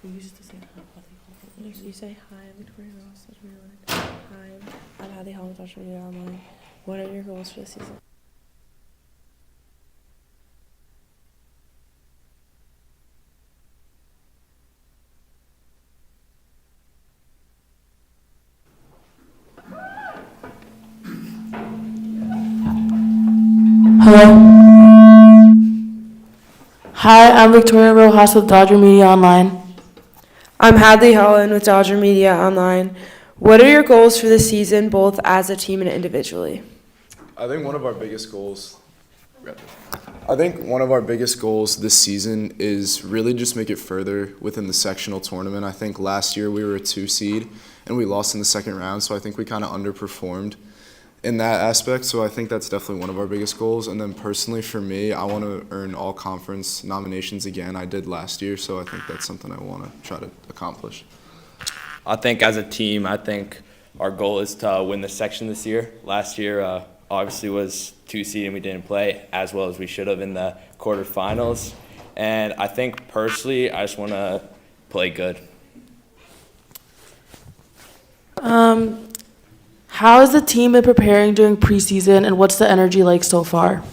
You used to say you say hi, I'm Victoria Ross, social media online. Hi, I'm Hattie Holland, social media online. What are your goals for the season? Hello. Hi, I'm Victoria Rojas with Dodger Media Online. I'm Hadley Holland with Dodger Media Online. What are your goals for the season, both as a team and individually? I think one of our biggest goals. I think one of our biggest goals this season is really just make it further within the sectional tournament. I think last year we were a 2 seed and we lost in the second round, so I think we kind of underperformed in that aspect. So I think that's definitely one of our biggest goals. And then personally for me, I want to earn all conference nominations again. I did last year, so I think that's something I want to try to accomplish. I think as a team, I think our goal is to win the section this year. Last year, obviously was 2 seed and we didn't play as well as we should have in the quarterfinals. And I think personally, I just want to play good. How has the team been preparing during preseason, and what's the energy like so far?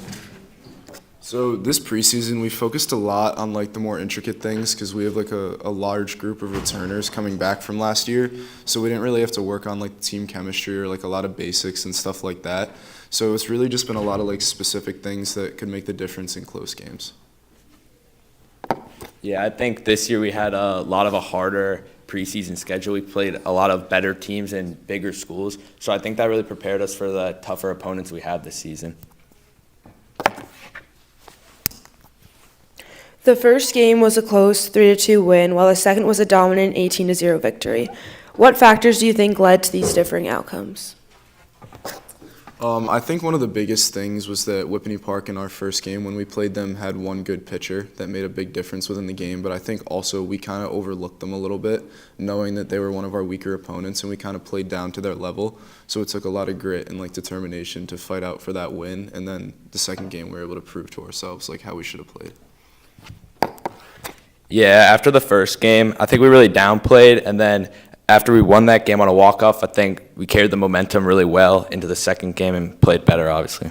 So this preseason, we focused a lot on like the more intricate things because we have like a large group of returners coming back from last year. So we didn't really have to work on like team chemistry or like a lot of basics and stuff like that. So it's really just been a lot of like specific things that could make the difference in close games. Yeah, I think this year we had a lot of a harder preseason schedule. We played a lot of better teams in bigger schools. So I think that really prepared us for the tougher opponents we have this season. The first game was a close 3-2 win, while the second was a dominant 18-0 victory. What factors do you think led to these differing outcomes? I think one of the biggest things was that Whippany Park in our first game, when we played them, had one good pitcher that made a big difference within the game. But I think also we kind of overlooked them a little bit, knowing that they were one of our weaker opponents, and we kind of played down to their level. So it took a lot of grit and like determination to fight out for that win. And then the second game, we were able to prove to ourselves like how we should have played. Yeah, after the first game, I think we really downplayed, and then after we won that game on a walk-off, I think we carried the momentum really well into the second game and played better, obviously.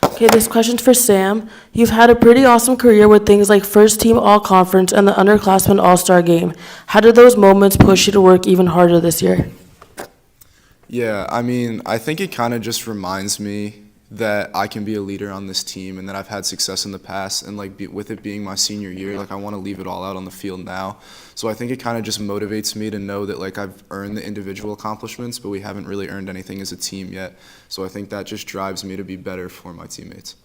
Okay, this question's for Sam. You've had a pretty awesome career with things like first team all-conference and the underclassmen all-star game. How did those moments push you to work even harder this year? Yeah, I mean, I think it kind of just reminds me that I can be a leader on this team and that I've had success in the past, and like with it being my senior year, like I want to leave it all out on the field now. So I think it kind of just motivates me to know that like I've earned the individual accomplishments, but we haven't really earned anything as a team yet. So I think that just drives me to be better for my teammates.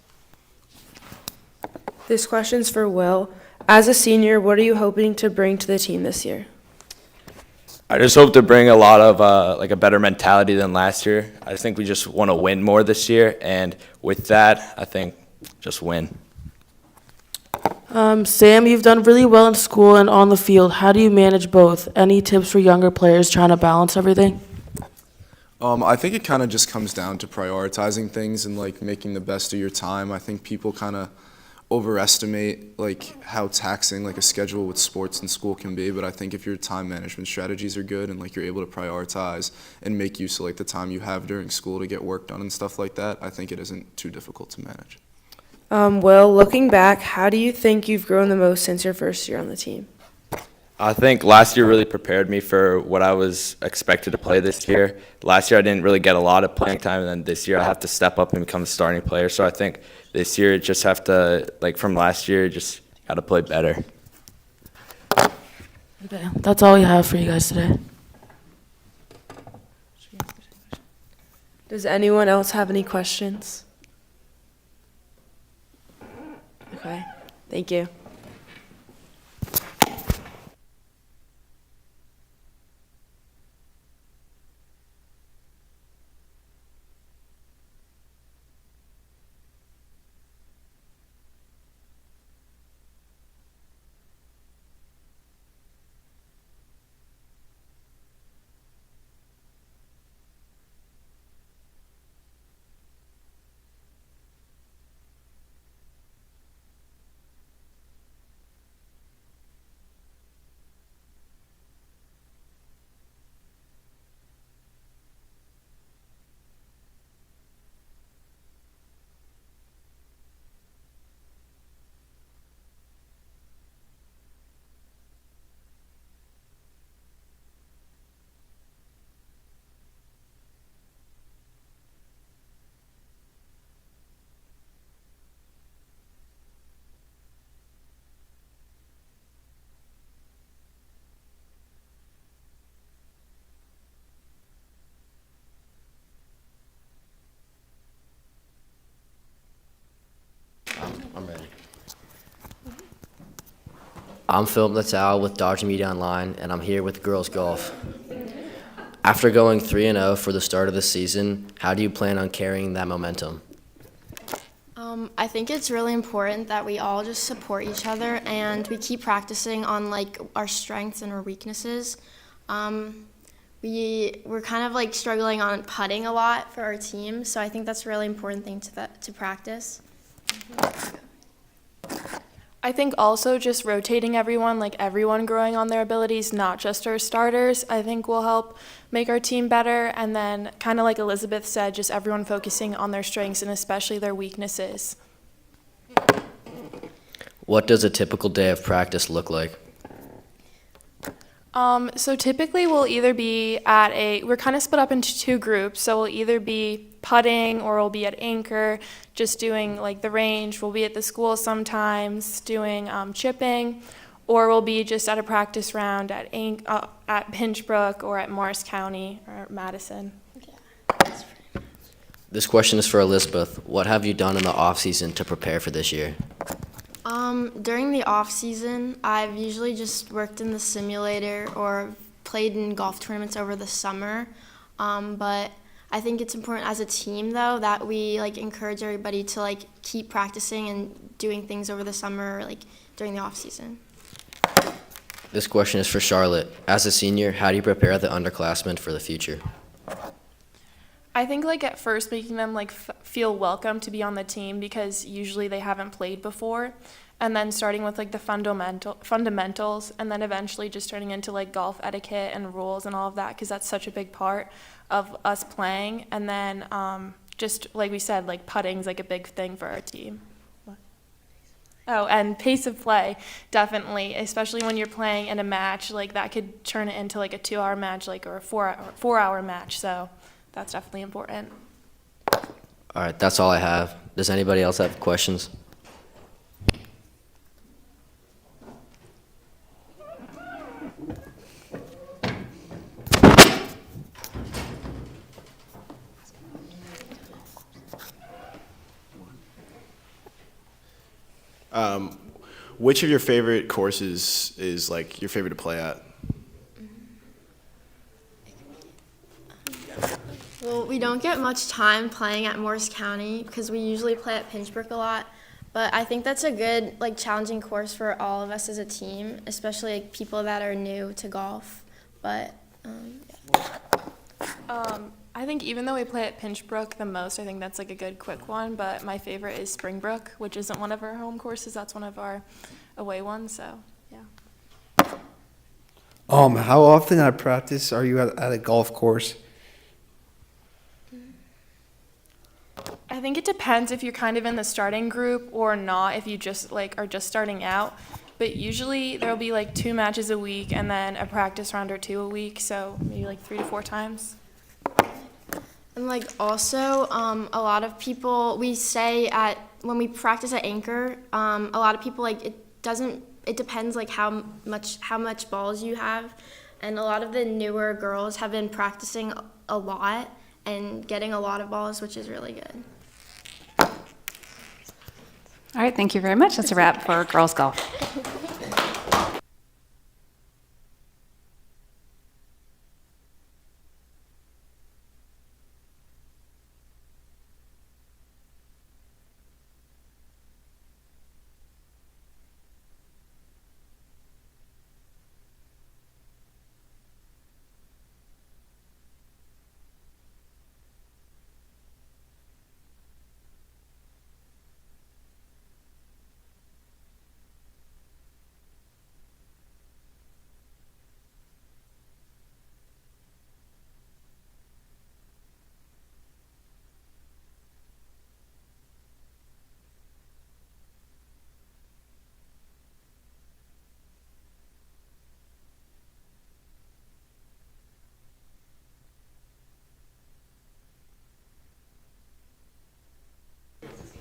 This question's for Will. As a senior, what are you hoping to bring to the team this year? I just hope to bring a lot of like a better mentality than last year. I just think we just want to win more this year, and with that, I think just win. Sam, you've done really well in school and on the field. How do you manage both? Any tips for younger players trying to balance everything? I think it kind of just comes down to prioritizing things and like making the best of your time. I think people kind of overestimate like how taxing like a schedule with sports and school can be, but I think if your time management strategies are good and like you're able to prioritize and make use of like the time you have during school to get work done and stuff like that, I think it isn't too difficult to manage. Will, looking back, how do you think you've grown the most since your first year on the team? I think last year really prepared me for what I was expected to play this year. Last year I didn't really get a lot of playing time, and then this year I have to step up and become a starting player. So I think this year just have to, like from last year, just got to play better. Okay, that's all we have for you guys today. Does anyone else have any questions? Okay, thank you. I'm Philip Natal with Dodger Media Online, and I'm here with girls golf. After going 3-0 for the start of the season, how do you plan on carrying that momentum? I think it's really important that we all just support each other and we keep practicing on like our strengths and our weaknesses. We're kind of like struggling on putting a lot for our team, so I think that's a really important thing to practice. I think also just rotating everyone, like everyone growing on their abilities, not just our starters, I think will help make our team better. And then kind of like Elizabeth said, just everyone focusing on their strengths and especially their weaknesses. What does a typical day of practice look like? So typically we'll either be we're kind of split up into two groups. So we'll either be putting or we'll be at anchor, just doing like the range. We'll be at the school sometimes doing chipping, or we'll be just at a practice round at Pinchbrook or at Morris County or Madison. This question is for Elizabeth. What have you done in the off season to prepare for this year? During the off season, I've usually just worked in the simulator or played in golf tournaments over the summer. But I think it's important as a team though that we like encourage everybody to like keep practicing and doing things over the summer, like during the off season. This question is for Charlotte. As a senior, how do you prepare the underclassmen for the future? I think like at first making them like feel welcome to be on the team because usually they haven't played before, and then starting with like the fundamentals and then eventually just turning into like golf etiquette and rules and all of that because that's such a big part of us playing. And then just like we said, like putting's like a big thing for our team. Oh, and pace of play, definitely, especially when you're playing in a match, like that could turn it into like a 2-hour match, like or a 4-hour match. So that's definitely important. All right, that's all I have. Does anybody else have questions? Which of your favorite courses is like your favorite to play at? Well, we don't get much time playing at Morris County because we usually play at Pinchbrook a lot. But I think that's a good, like, challenging course for all of us as a team, especially like people that are new to golf. But I think even though we play at Pinchbrook the most, I think that's like a good quick one. But my favorite is Springbrook, which isn't one of our home courses. That's one of our away ones. So yeah. How often at practice are you at a golf course? I think it depends if you're kind of in the starting group or not, if you just like are just starting out. But usually there'll be like 2 matches a week and then a practice round or 2 a week, so maybe like 3 to 4 times. and like also a lot of people when we practice at anchor, a lot of people like it depends like how much balls you have, and a lot of the newer girls have been practicing a lot and getting a lot of balls, which is really good. All right, thank you very much. That's a wrap for girls golf.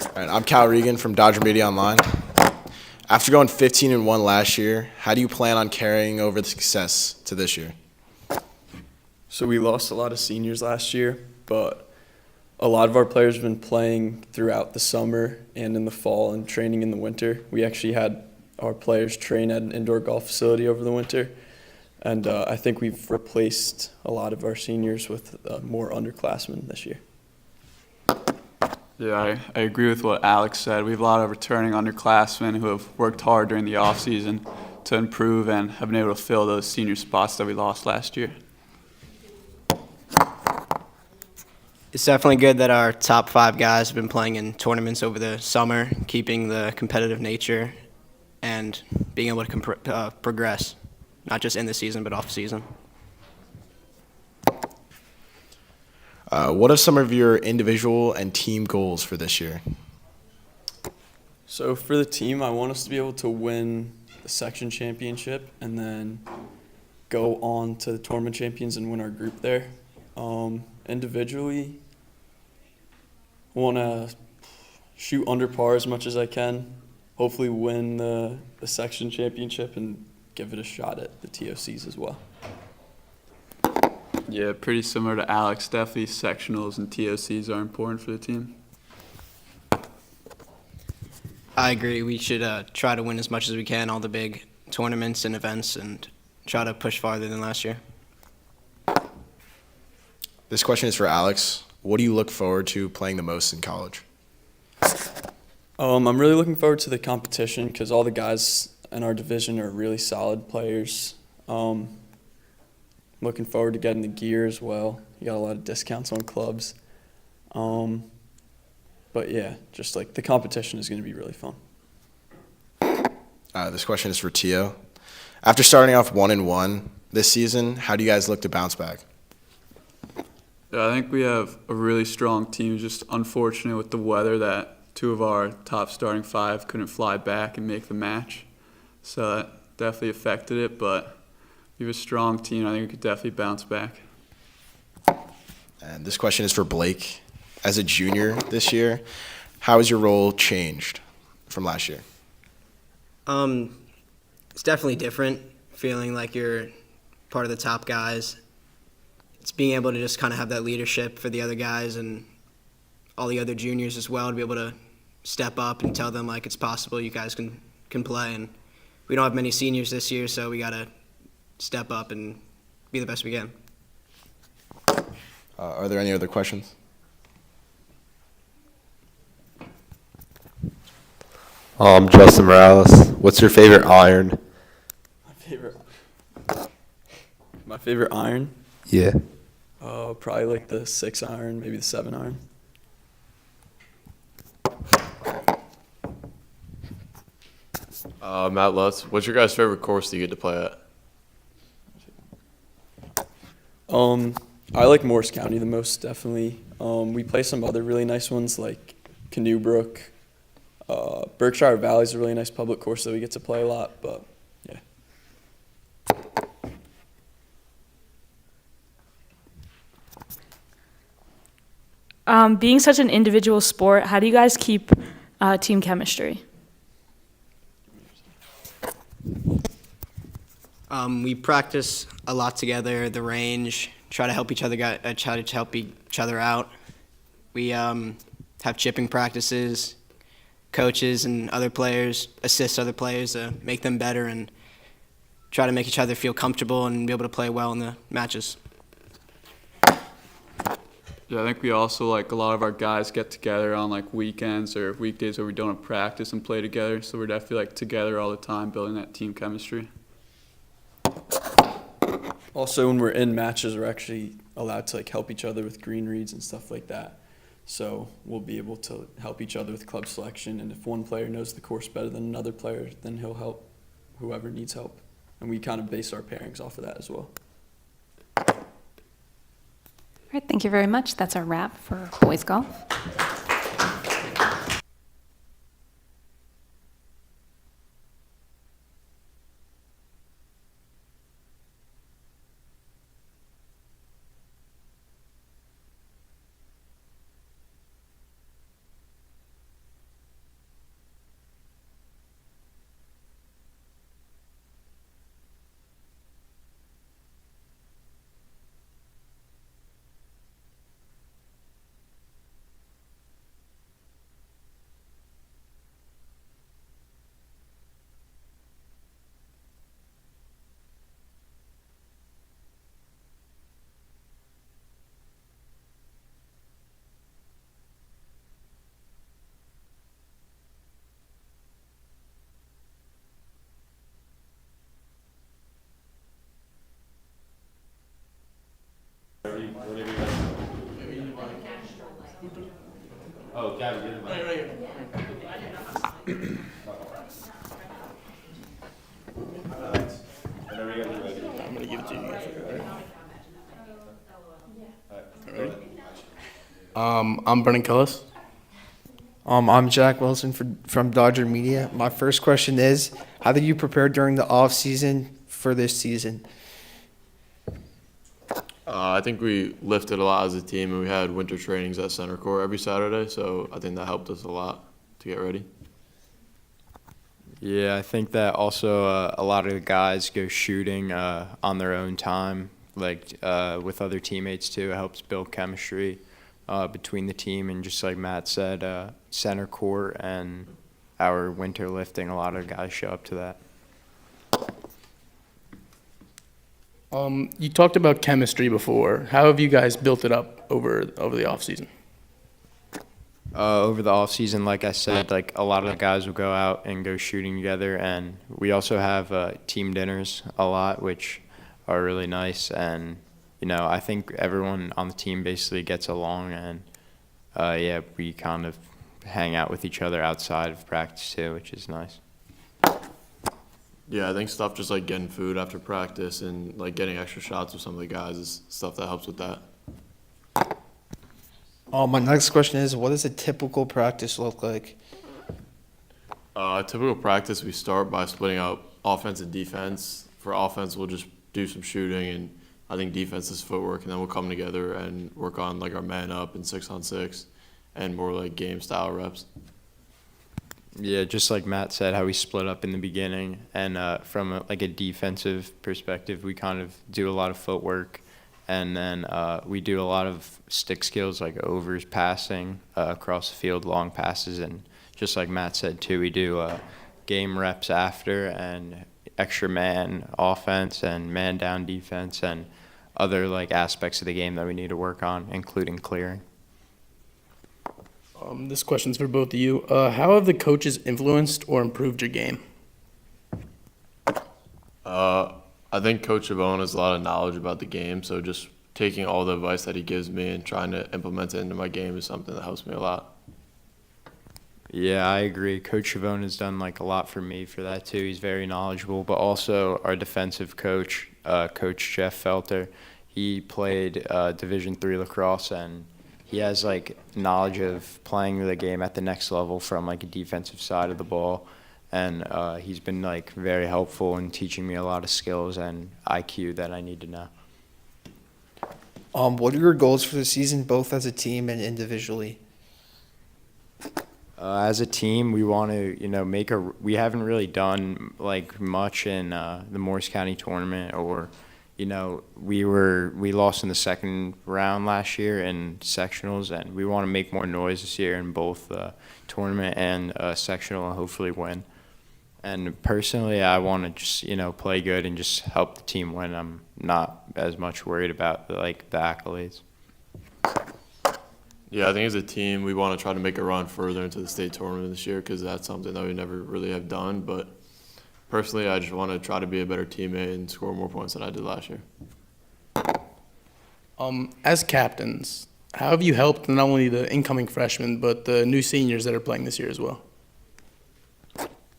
All right, I'm Cal Regan from Dodger Media Online. After going 15-1 last year, how do you plan on carrying over the success to this year? So we lost a lot of seniors last year, but a lot of our players have been playing throughout the summer and in the fall and training in the winter. We actually had our players train at an indoor golf facility over the winter. And I think we've replaced a lot of our seniors with more underclassmen this year. Yeah, I agree with what Alex said. We have a lot of returning underclassmen who have worked hard during the offseason to improve and have been able to fill those senior spots that we lost last year. It's definitely good that our top 5 guys have been playing in tournaments over the summer, keeping the competitive nature and being able to progress, not just in the season, but off season. What are some of your individual and team goals for this year? So for the team, I want us to be able to win the section championship and then go on to the tournament champions and win our group there. Individually, I want to shoot under par as much as I can, hopefully win the section championship and give it a shot at the TOCs as well. Yeah, pretty similar to Alex. Definitely sectionals and TOCs are important for the team. I agree. We should try to win as much as we can, all the big tournaments and events, and try to push farther than last year. This question is for Alex. What do you look forward to playing the most in college? I'm really looking forward to the competition because all the guys in our division are really solid players. Looking forward to getting the gear as well. You got a lot of discounts on clubs. But yeah, just like the competition is going to be really fun. This question is for Tio. After starting off 1-1 this season, how do you guys look to bounce back? Yeah, I think we have a really strong team. Just unfortunate with the weather that 2 of our top starting 5 couldn't fly back and make the match. So that definitely affected it, but we have a strong team. I think we could definitely bounce back. And this question is for Blake. As a junior this year, how has your role changed from last year? It's definitely different, feeling like you're part of the top guys. It's being able to just kind of have that leadership for the other guys and all the other juniors as well, to be able to step up and tell them, like, it's possible, you guys can play. And we don't have many seniors this year, so we got to step up and be the best we can. Are there any other questions? Justin Morales, what's your favorite iron? My favorite iron? Yeah. Probably like the 6 iron, maybe the 7 iron. Matt Lutz, what's your guys' favorite course that you get to play at? I like Morris County the most, definitely. We play some other really nice ones like Canoe Brook. Berkshire Valley is a really nice public course that we get to play a lot, but yeah. Being such an individual sport, how do you guys keep team chemistry? We practice a lot together at the range, try to help each other out. We have chipping practices. Coaches and other players assist other players to make them better and try to make each other feel comfortable and be able to play well in the matches. Yeah, I think we also, like, a lot of our guys get together on, like, weekends or weekdays where we don't have practice and play together. So we're definitely, like, together all the time, building that team chemistry. Also, when we're in matches, we're actually allowed to, like, help each other with green reads and stuff like that. So we'll be able to help each other with club selection, and if one player knows the course better than another player, then he'll help whoever needs help. And we kind of base our pairings off of that as well. All right, thank you very much. That's our wrap for boys golf. Oh, Gabby, get him. I'm gonna give it to you again. I'm Brennan Kellis. I'm Jack Wilson from Dodger Media. My first question is, how did you prepare during the off season for this season? I think we lifted a lot as a team, and we had winter trainings at center court every Saturday, so I think that helped us a lot to get ready. Yeah, I think that also a lot of the guys go shooting on their own time, like with other teammates too. It helps build chemistry between the team, and just like Matt said, center court and our winter lifting, a lot of guys show up to that. You talked about chemistry before. How have you guys built it up over the off season? Over the off season, like I said, like a lot of the guys will go out and go shooting together, and we also have team dinners a lot, which are really nice. And I think everyone on the team basically gets along, and yeah, we kind of hang out with each other outside of practice too, which is nice. Yeah, I think stuff just like getting food after practice and like getting extra shots with some of the guys is stuff that helps with that. My next question is, what does a typical practice look like? Typical practice, we start by splitting up offense and defense. For offense, we'll just do some shooting, and I think defense is footwork, and then we'll come together and work on like our man up and 6-on-6 and more like game style reps. Yeah, just like Matt said, how we split up in the beginning, and from a defensive perspective, we kind of do a lot of footwork, and then we do a lot of stick skills like overs, passing across the field, long passes, and just like Matt said too, we do game reps after and extra man offense and man down defense and other like aspects of the game that we need to work on, including clearing. This question's for both of you. How have the coaches influenced or improved your game? I think Coach Chabon has a lot of knowledge about the game, so just taking all the advice that he gives me and trying to implement it into my game is something that helps me a lot. Yeah, I agree. Coach Chabon has done like a lot for me for that too. He's very knowledgeable, but also our defensive coach, Coach Jeff Felter, he played Division III lacrosse, and he has like knowledge of playing the game at the next level from like a defensive side of the ball, and he's been like very helpful in teaching me a lot of skills and IQ that I need to know. What are your goals for the season, both as a team and individually? As a team, we want to, we haven't really done like much in the Morris County tournament, or we lost in the second round last year in sectionals, and we want to make more noise this year in both tournament and sectional and hopefully win. And personally, I want to just, play good and just help the team win. I'm not as much worried about the accolades. Yeah, I think as a team, we want to try to make a run further into the state tournament this year, because that's something that we never really have done. But personally, I just want to try to be a better teammate and score more points than I did last year. As captains, how have you helped not only the incoming freshmen, but the new seniors that are playing this year as well?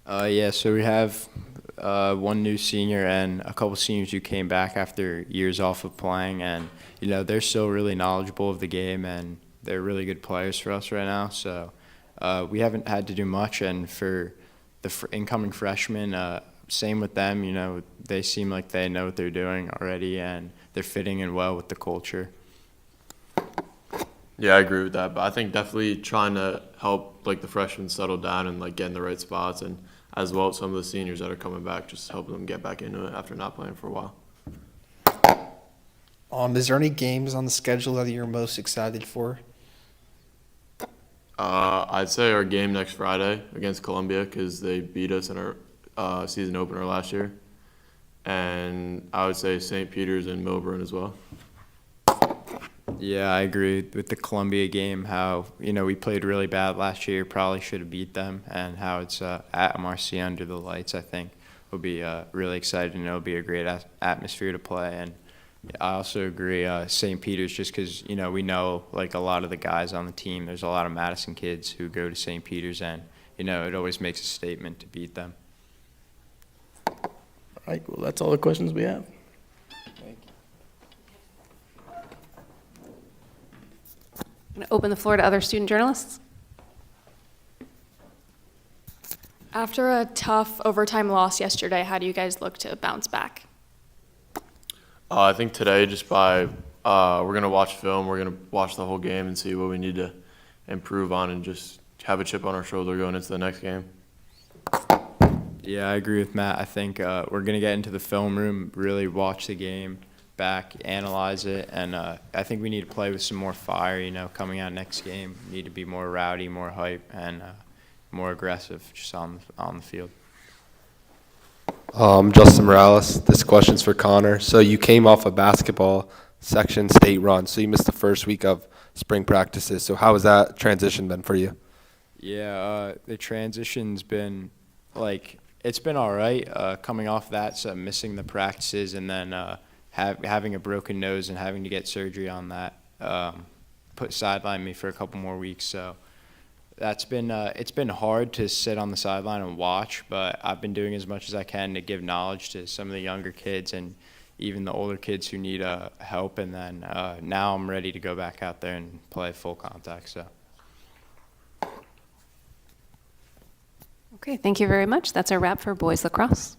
Yeah, so we have one new senior and a couple seniors who came back after years off of playing, and they're still really knowledgeable of the game, and they're really good players for us right now. So we haven't had to do much, and for the incoming freshmen, same with them. They seem like they know what they're doing already, and they're fitting in well with the culture. Yeah, I agree with that, but I think definitely trying to help the freshmen settle down and get in the right spots, and as well as some of the seniors that are coming back, just helping them get back into it after not playing for a while. Is there any games on the schedule that you're most excited for? I'd say our game next Friday against Columbia, because they beat us in our season opener last year. And I would say St. Peter's and Milburn as well. Yeah, I agree with the Columbia game, how, we played really bad last year, probably should have beat them, and how it's at MRC under the lights, I think, will be really exciting. It'll be a great atmosphere to play, and I also agree. St. Peter's, just because we know like a lot of the guys on the team. There's a lot of Madison kids who go to St. Peter's, and it always makes a statement to beat them. All right, well, that's all the questions we have. I'm going to open the floor to other student journalists. After a tough overtime loss yesterday, how do you guys look to bounce back? I think today, just by we're gonna watch film, we're gonna watch the whole game and see what we need to improve on, and just have a chip on our shoulder going into the next game. Yeah, I agree with Matt. I think we're going to get into the film room, really watch the game back, analyze it, and I think we need to play with some more fire, coming out next game. We need to be more rowdy, more hype, and more aggressive just on the field. Justin Morales, this question's for Connor. So you came off a basketball section state run, so you missed the first week of spring practices. So how has that transition been for you? Yeah, the transition's been it's been all right. Coming off that, so missing the practices, and then having a broken nose and having to get surgery on that, sidelined me for a couple more weeks. So that's been it's been hard to sit on the sideline and watch, but I've been doing as much as I can to give knowledge to some of the younger kids and even the older kids who need help. And then now I'm ready to go back out there and play full contact. So. Okay, thank you very much. That's our wrap for boys lacrosse.